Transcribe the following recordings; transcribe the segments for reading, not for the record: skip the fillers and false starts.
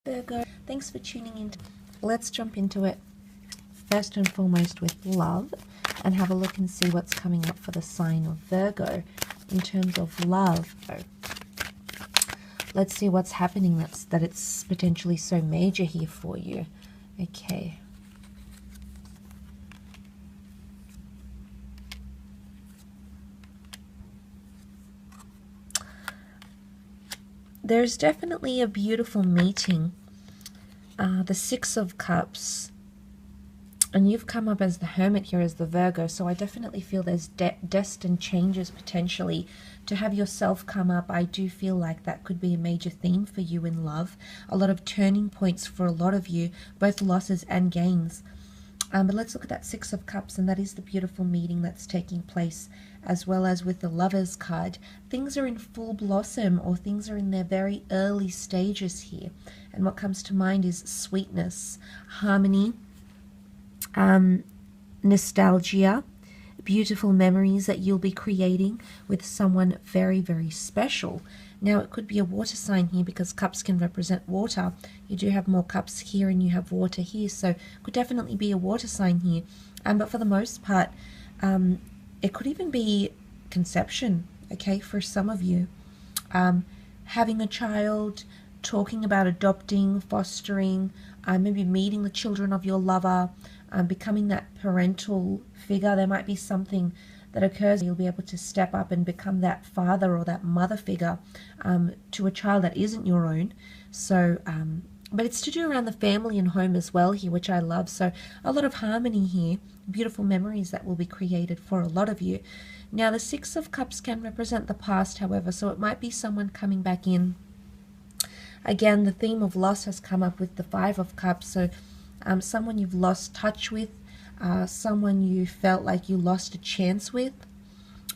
Virgo, thanks for tuning in. Let's jump into it first and foremost with love and have a look and see what's coming up for the sign of Virgo in terms of love. Let's see what's happening that it's potentially so major here for you. Okay. There's definitely a beautiful meeting. The Six of Cups. And you've come up as the Hermit here as the Virgo. So I definitely feel there's destined changes potentially. To have yourself come up, I do feel like that could be a major theme for you in love. A lot of turning points for a lot of you, both losses and gains. But let's look at that Six of Cups, and that is the beautiful meeting that's taking place, as well as with the Lovers card. Things are in full blossom, or things are in their very early stages here. And what comes to mind is sweetness, harmony, nostalgia, beautiful memories that you'll be creating with someone very, very special. Now, it could be a water sign here because cups can represent water. You do have more cups here and you have water here, so it could definitely be a water sign here. But for the most part, it could even be conception, okay, for some of you. Having a child, talking about adopting, fostering, maybe meeting the children of your lover, becoming that parental figure. There might be something that occurs. You'll be able to step up and become that father or that mother figure to a child that isn't your own. So, but it's to do around the family and home as well here, which I love. So a lot of harmony here, beautiful memories that will be created for a lot of you. Now, the Six of Cups can represent the past, however, so it might be someone coming back in. Again, the theme of loss has come up with the Five of Cups, so someone you've lost touch with, someone you felt like you lost a chance with,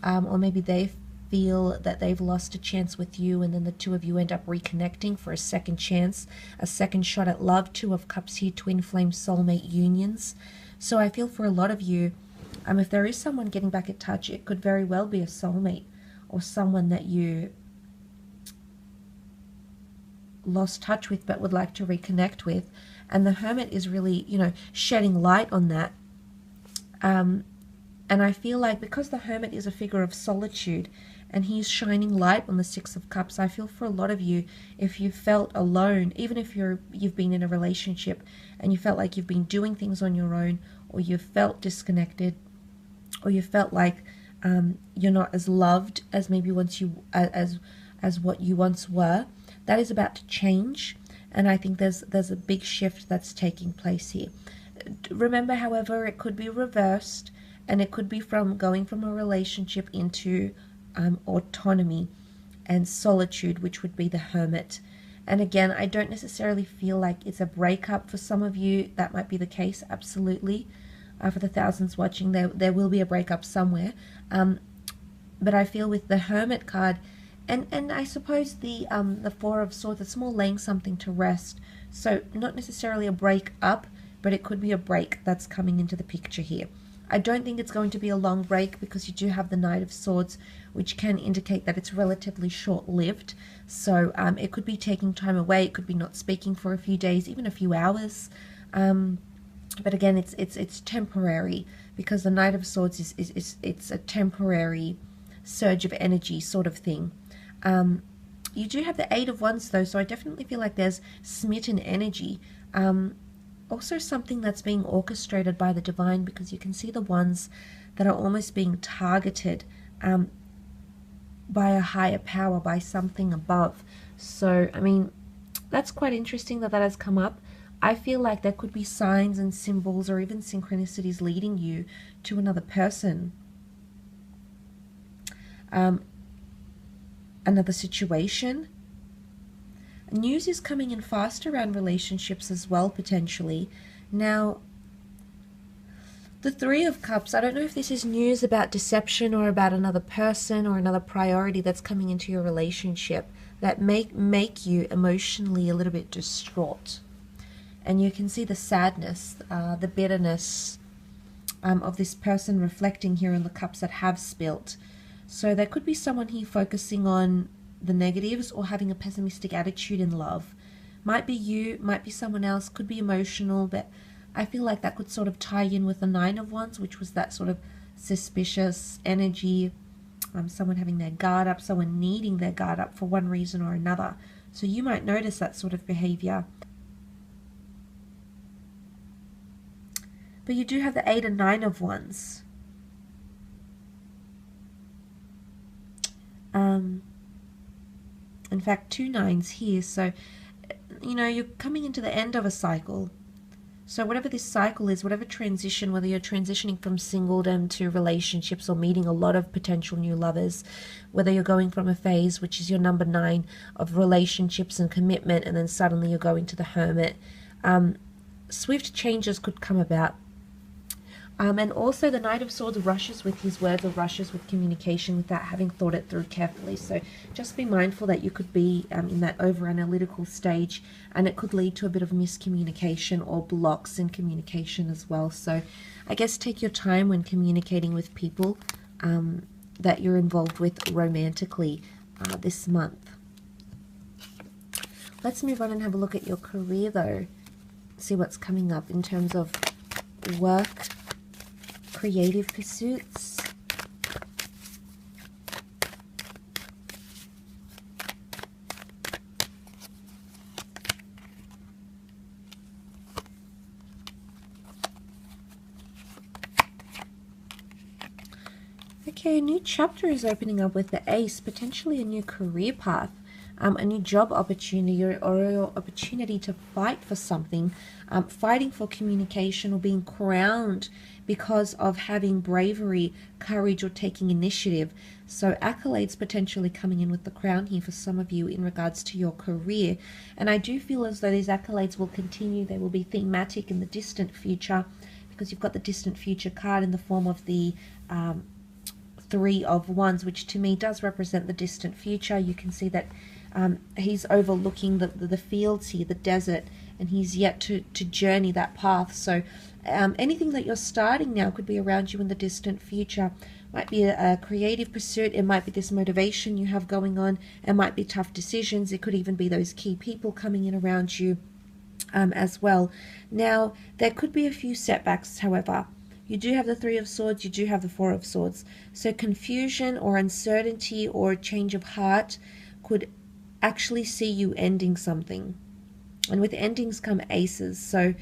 or maybe they feel that they've lost a chance with you, and then the two of you end up reconnecting for a second chance, a second shot at love. Two of Cups here, twin flame soulmate unions. So I feel for a lot of you, if there is someone getting back in touch, it could very well be a soulmate or someone that you lost touch with but would like to reconnect with. And the Hermit is really, shedding light on that. And I feel like because the Hermit is a figure of solitude and he's shining light on the Six of Cups, I feel for a lot of you, if you felt alone, even if you've been in a relationship and you felt like you've been doing things on your own, or you felt disconnected, or you felt like you're not as loved as maybe as what you once were, that is about to change. And I think there's a big shift that's taking place here. Remember, however, it could be reversed, and it could be from going from a relationship into autonomy and solitude, which would be the Hermit. And again, I don't necessarily feel like it's a breakup. For some of you, that might be the case, absolutely. For the thousands watching, there will be a breakup somewhere. But I feel with the Hermit card, and I suppose the Four of Swords, it's more laying something to rest. So not necessarily a break up, but it could be a break that's coming into the picture here. I don't think it's going to be a long break because you do have the Knight of Swords, which can indicate that it's relatively short-lived. So it could be taking time away. It could be not speaking for a few days, even a few hours. But again, it's temporary because the Knight of Swords it's a temporary surge of energy sort of thing. You do have the Eight of Wands though, so I definitely feel like there's smitten energy. Also something that's being orchestrated by the divine, because you can see the ones that are almost being targeted by a higher power, by something above. So, I mean, that's quite interesting that has come up. I feel like there could be signs and symbols or even synchronicities leading you to another person. Another situation. News is coming in fast around relationships as well, potentially. Now, the Three of Cups, I don't know if this is news about deception or about another person or another priority that's coming into your relationship that make you emotionally a little bit distraught. And you can see the sadness, the bitterness of this person reflecting here in the cups that have spilt. So there could be someone here focusing on the negatives or having a pessimistic attitude in love. Might be you, might be someone else, could be emotional, but I feel like that could sort of tie in with the Nine of Wands, which was that sort of suspicious energy, someone having their guard up, someone needing their guard up for one reason or another. So you might notice that sort of behavior. But you do have the 8 and 9 of Wands. In fact, 2 nines here. So, you know, you're coming into the end of a cycle. So whatever this cycle is, whatever transition, whether you're transitioning from singledom to relationships or meeting a lot of potential new lovers, whether you're going from a phase, which is your number 9, of relationships and commitment, and then suddenly you're going to the Hermit, swift changes could come about. And also the Knight of Swords rushes with his words, or rushes with communication without having thought it through carefully. So just be mindful that you could be in that over-analytical stage, and it could lead to a bit of miscommunication or blocks in communication as well. So I guess take your time when communicating with people that you're involved with romantically this month. Let's move on and have a look at your career though. See what's coming up in terms of work, creative pursuits. Okay, a new chapter is opening up with the Ace, potentially a new career path, a new job opportunity, or an opportunity to fight for something, fighting for communication or being crowned because of having bravery, courage, or taking initiative. So accolades potentially coming in with the crown here for some of you in regards to your career. And I do feel as though these accolades will continue. They will be thematic in the distant future, because you've got the distant future card in the form of the 3 of Wands, which to me does represent the distant future. You can see that he's overlooking the fields here, the desert, and he's yet to journey that path. So anything that you're starting now could be around you in the distant future. Might be a creative pursuit, it might be this motivation you have going on, it might be tough decisions, it could even be those key people coming in around you as well. Now, there could be a few setbacks, however. You do have the 3 of Swords, you do have the 4 of Swords. So confusion or uncertainty or a change of heart could actually see you ending something. And with endings come aces. So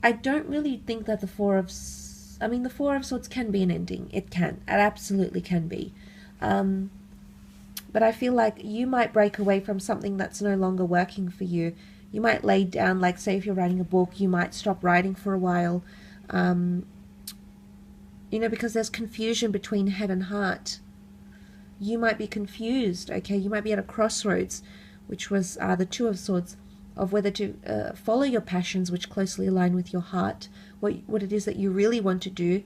I don't really think that the 4 of Swords can be an ending. It can. It absolutely can be. But I feel like you might break away from something that's no longer working for you. You might lay down, like say if you're writing a book, you might stop writing for a while. You know, because there's confusion between head and heart. You might be confused, okay? You might be at a crossroads, which was the 2 of Swords, of whether to follow your passions, which closely align with your heart, what it is that you really want to do,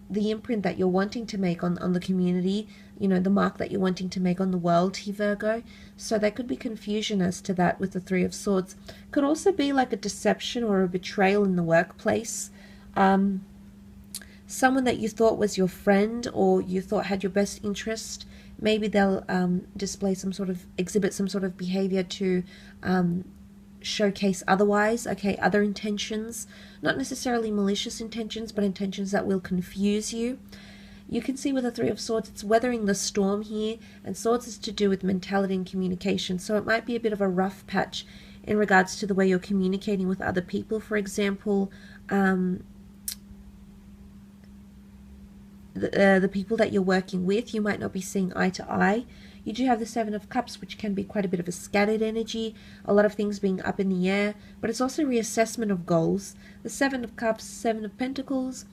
the imprint that you're wanting to make on the community, you know, the mark that you're wanting to make on the world here, Virgo. So there could be confusion as to that with the 3 of Swords. Could also be like a deception or a betrayal in the workplace. Someone that you thought was your friend or you thought had your best interest, maybe they'll exhibit some sort of behavior to showcase otherwise, okay, other intentions, not necessarily malicious intentions, but intentions that will confuse you. You can see with the 3 of Swords, it's weathering the storm here, and Swords is to do with mentality and communication, so it might be a bit of a rough patch in regards to the way you're communicating with other people. For example, the people that you're working with, you might not be seeing eye to eye. You do have the 7 of Cups, which can be quite a bit of a scattered energy, a lot of things being up in the air, but it's also reassessment of goals. The 7 of Cups, 7 of Pentacles,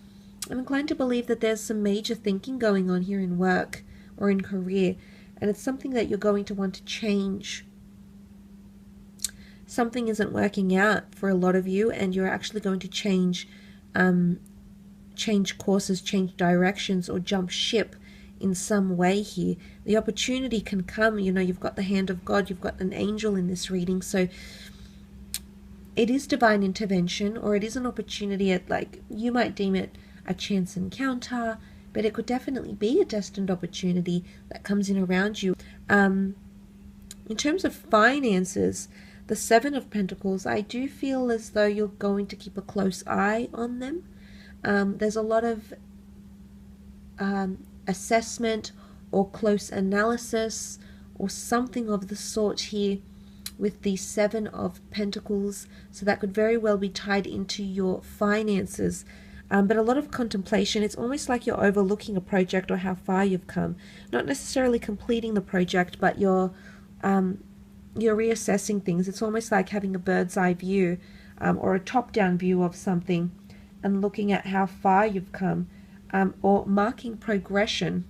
I'm inclined to believe that there's some major thinking going on here in work or in career, and it's something that you're going to want to change. Something isn't working out for a lot of you, and you're actually going to change courses, change directions, or jump ship in some way here. The opportunity can come, you know, you've got the hand of God, you've got an angel in this reading, so it is divine intervention, or it is an opportunity at, like, you might deem it a chance encounter, but it could definitely be a destined opportunity that comes in around you. In terms of finances, the Seven of Pentacles, I do feel as though you're going to keep a close eye on them. There's a lot of assessment or close analysis or something of the sort here with the Seven of Pentacles. So that could very well be tied into your finances. But a lot of contemplation. It's almost like you're overlooking a project or how far you've come. Not necessarily completing the project, but you're reassessing things. It's almost like having a bird's eye view or a top-down view of something and looking at how far you've come, or marking progression.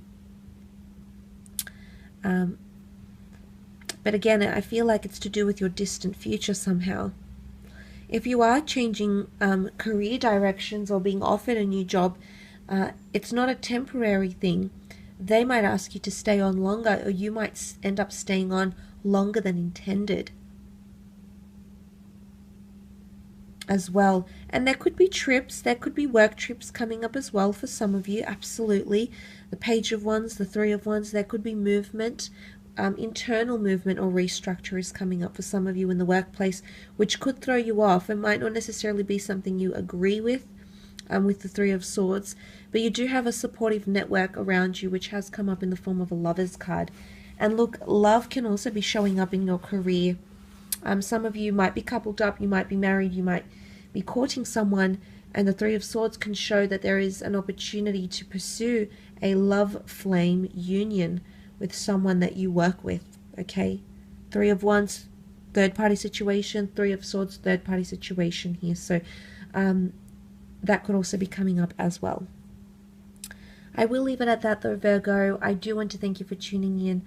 But again, I feel like it's to do with your distant future somehow. If you are changing career directions or being offered a new job, it's not a temporary thing. They might ask you to stay on longer, or you might end up staying on longer than intended as well. And there could be trips, there could be work trips coming up as well for some of you, absolutely. The Page of Wands, the Three of Wands, there could be movement. Internal movement or restructure is coming up for some of you in the workplace, which could throw you off. It might not necessarily be something you agree with the Three of Swords, but you do have a supportive network around you, which has come up in the form of a Lover's card. And look, love can also be showing up in your career. Some of you might be coupled up, you might be married, you might be courting someone, and the Three of Swords can show that there is an opportunity to pursue a love flame union with someone that you work with, okay? Three of Wands, third-party situation. Three of Swords, third-party situation here. So that could also be coming up as well. I will leave it at that though, Virgo. I do want to thank you for tuning in.